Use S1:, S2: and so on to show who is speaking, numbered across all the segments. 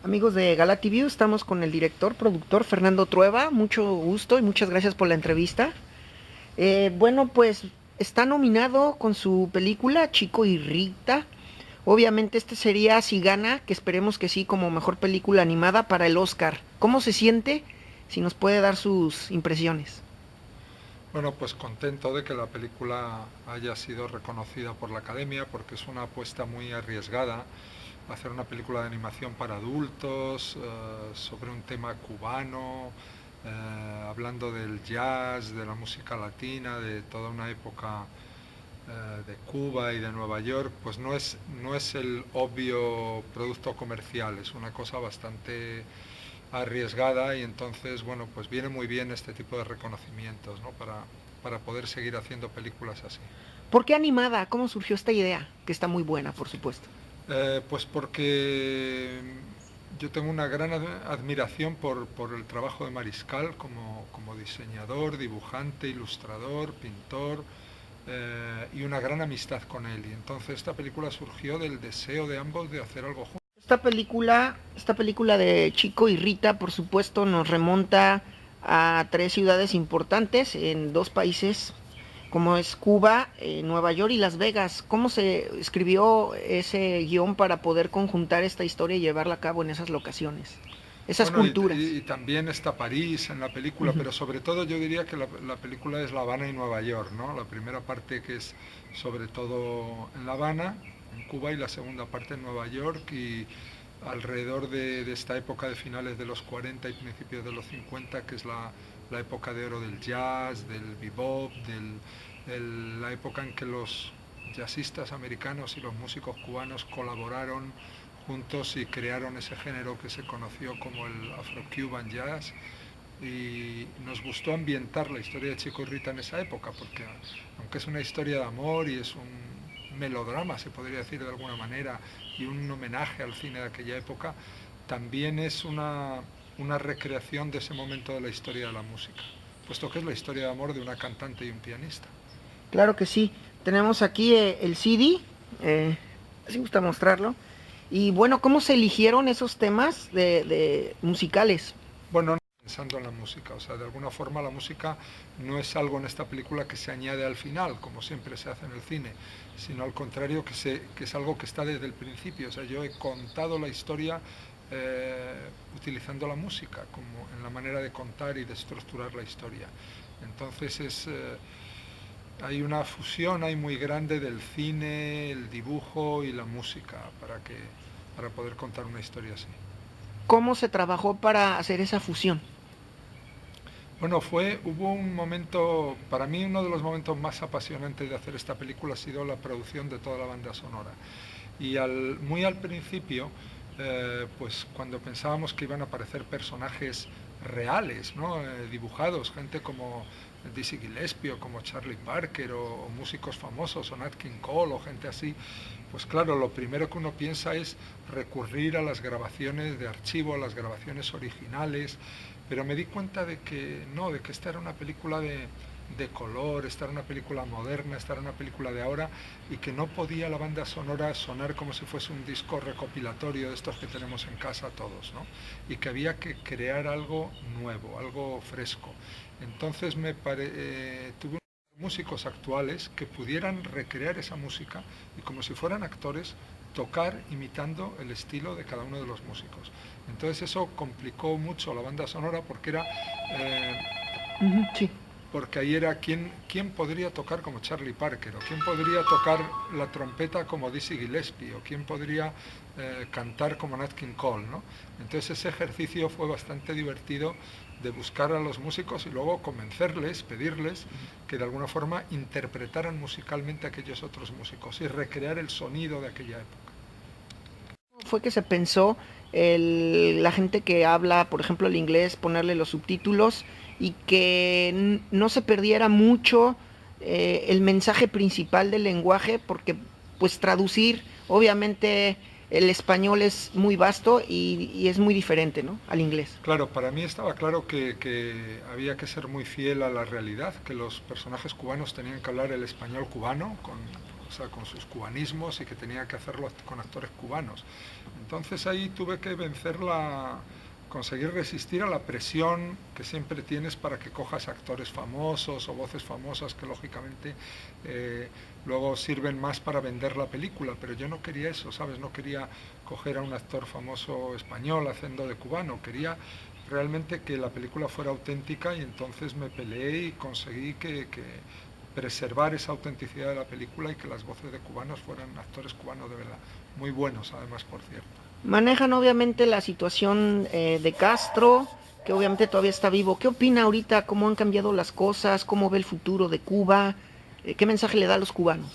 S1: Amigos de Gala TV, estamos con el director, productor Fernando Trueba. Mucho gusto y muchas gracias por la entrevista. Bueno, pues está nominado con su película Chico y Rita. Obviamente este sería, si gana, que esperemos que sí, como mejor película animada para el Oscar. ¿Cómo se siente? Si nos puede dar sus impresiones.
S2: Bueno, pues contento de que la película haya sido reconocida por la Academia porque es una apuesta muy arriesgada hacer una película de animación para adultos sobre un tema cubano, hablando del jazz, de la música latina, de toda una época de Cuba y de Nueva York, pues no es el obvio producto comercial, es una cosa bastante arriesgada y entonces, bueno, pues viene muy bien este tipo de reconocimientos, ¿no? Para poder seguir haciendo películas así.
S1: ¿Por qué animada? ¿Cómo surgió esta idea? Que está muy buena, por supuesto.
S2: Pues porque yo tengo una gran admiración por el trabajo de Mariscal como diseñador, dibujante, ilustrador, pintor, y una gran amistad con él. Y entonces esta película surgió del deseo de ambos de hacer algo juntos.
S1: Esta película de Chico y Rita, por supuesto, nos remonta a tres ciudades importantes en dos países, como es Cuba, Nueva York y Las Vegas. ¿Cómo se escribió ese guión para poder conjuntar esta historia y llevarla a cabo en esas locaciones, esas
S2: Bueno,
S1: culturas?
S2: y también está París en la película,
S1: Ujú.
S2: pero sobre todo yo diría que la película es La Habana y Nueva York, ¿no? La primera parte que es sobre todo en La Habana, en Cuba, y la segunda parte en Nueva York, y alrededor de esta época de finales de los 40 y principios de los 50, que es la época de oro del jazz, del bebop, la época en que los jazzistas americanos y los músicos cubanos colaboraron juntos y crearon ese género que se conoció como el Afro-Cuban Jazz, y nos gustó ambientar la historia de Chico y Rita en esa época, porque aunque es una historia de amor y es un melodrama, se podría decir de alguna manera, y un homenaje al cine de aquella época, también es una recreación de ese momento de la historia de la música, puesto que es la historia de amor de una cantante y un pianista.
S1: Claro que sí. Tenemos aquí el CD, si gusta mostrarlo. Y bueno, ¿cómo se eligieron esos temas de musicales?
S2: Bueno, no pensando en la música, o sea, de alguna forma la música no es algo en esta película que se añade al final, como siempre se hace en el cine, sino al contrario, que es algo que está desde el principio. O sea, yo he contado la historia utilizando la música, como en la manera de contar y de estructurar la historia. Entonces hay una fusión ahí muy grande del cine, el dibujo y la música para poder contar una historia así.
S1: ¿Cómo se trabajó para hacer esa fusión?
S2: Bueno, hubo un momento, para mí uno de los momentos más apasionantes de hacer esta película ha sido la producción de toda la banda sonora. Y muy al principio, pues cuando pensábamos que iban a aparecer personajes reales, ¿no? Dibujados, gente como Dizzy Gillespie o como Charlie Parker o músicos famosos o Nat King Cole o gente así, pues claro, lo primero que uno piensa es recurrir a las grabaciones de archivo, a las grabaciones originales, pero me di cuenta de que no, de que esta era una película de color, esta era una película moderna, esta era una película de ahora, y que no podía la banda sonora sonar como si fuese un disco recopilatorio de estos que tenemos en casa todos, ¿no? Y que había que crear algo nuevo, algo fresco. Entonces tuve músicos actuales que pudieran recrear esa música y como si fueran actores tocar imitando el estilo de cada uno de los músicos. Entonces eso complicó mucho la banda sonora eh,
S1: Ujú, sí.
S2: porque ahí era quién podría tocar como Charlie Parker, o quién podría tocar la trompeta como Dizzy Gillespie, o quién podría cantar como Nat King Cole, ¿no? Entonces ese ejercicio fue bastante divertido de buscar a los músicos y luego convencerles, pedirles que de alguna forma interpretaran musicalmente a aquellos otros músicos y recrear el sonido de aquella época.
S1: Fue que se pensó la gente que habla, por ejemplo, el inglés, ponerle los subtítulos y que no se perdiera mucho el mensaje principal del lenguaje, porque pues traducir, obviamente el español es muy vasto y es muy diferente, ¿no? Al inglés.
S2: Claro, para mí estaba claro que había que ser muy fiel a la realidad, que los personajes cubanos tenían que hablar el español cubano, con o sea, con sus cubanismos, y que tenía que hacerlo con actores cubanos. Entonces ahí tuve que conseguir resistir a la presión que siempre tienes para que cojas actores famosos o voces famosas que lógicamente luego sirven más para vender la película, pero yo no quería eso, ¿sabes? No quería coger a un actor famoso español haciendo de cubano, quería realmente que la película fuera auténtica, y entonces me peleé y conseguí que preservar esa autenticidad de la película y que las voces de cubanos fueran actores cubanos de verdad, muy buenos además, por cierto.
S1: Manejan obviamente la situación de Castro, que obviamente todavía está vivo. ¿Qué opina ahorita? ¿Cómo han cambiado las cosas? ¿Cómo ve el futuro de Cuba? ¿Qué mensaje le da a los cubanos?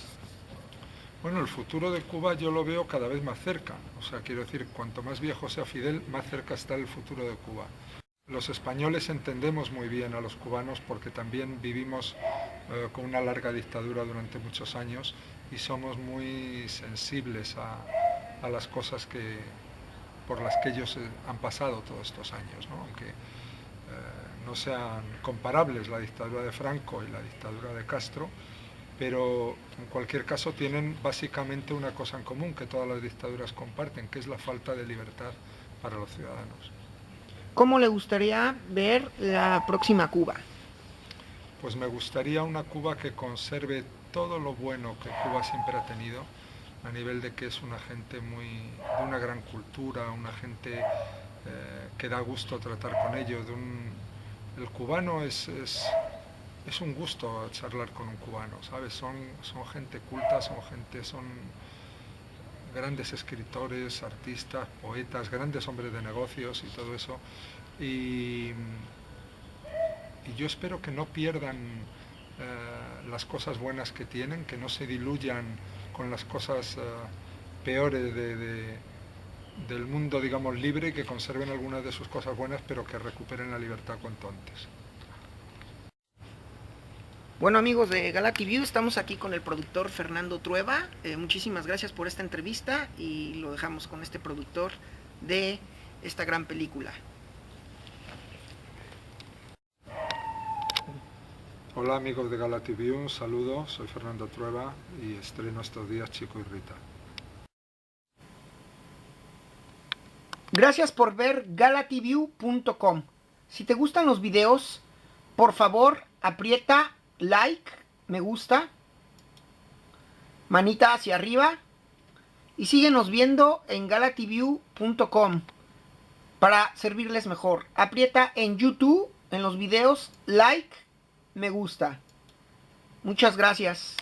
S2: Bueno, el futuro de Cuba yo lo veo cada vez más cerca. O sea, quiero decir, cuanto más viejo sea Fidel, más cerca está el futuro de Cuba. Los españoles entendemos muy bien a los cubanos porque también vivimos con una larga dictadura durante muchos años, y somos muy sensibles a las cosas por las que ellos han pasado todos estos años, ¿no? Aunque no sean comparables la dictadura de Franco y la dictadura de Castro, pero en cualquier caso tienen básicamente una cosa en común que todas las dictaduras comparten, que es la falta de libertad para los ciudadanos.
S1: ¿Cómo le gustaría ver la próxima Cuba?
S2: Pues me gustaría una Cuba que conserve todo lo bueno que Cuba siempre ha tenido, a nivel de que es una gente de una gran cultura, una gente que da gusto tratar con ellos. El cubano es un gusto charlar con un cubano, ¿sabes? Son gente culta, son grandes escritores, artistas, poetas, grandes hombres de negocios y todo eso. Y, y yo espero que no pierdan las cosas buenas que tienen, que no se diluyan con las cosas peores del mundo, digamos, libre, y que conserven algunas de sus cosas buenas, pero que recuperen la libertad cuanto antes.
S1: Bueno, amigos de Gala TV, estamos aquí con el productor Fernando Trueba. Muchísimas gracias por esta entrevista, y lo dejamos con este productor de esta gran película.
S2: Hola amigos de Gala TV, un saludo, soy Fernando Trueba y estreno estos días Chico y Rita.
S1: Gracias por ver galatv.com. Si te gustan los videos, por favor aprieta like, me gusta, manita hacia arriba, y síguenos viendo en galatv.com para servirles mejor. Aprieta en YouTube, en los videos, like, me gusta. Muchas gracias.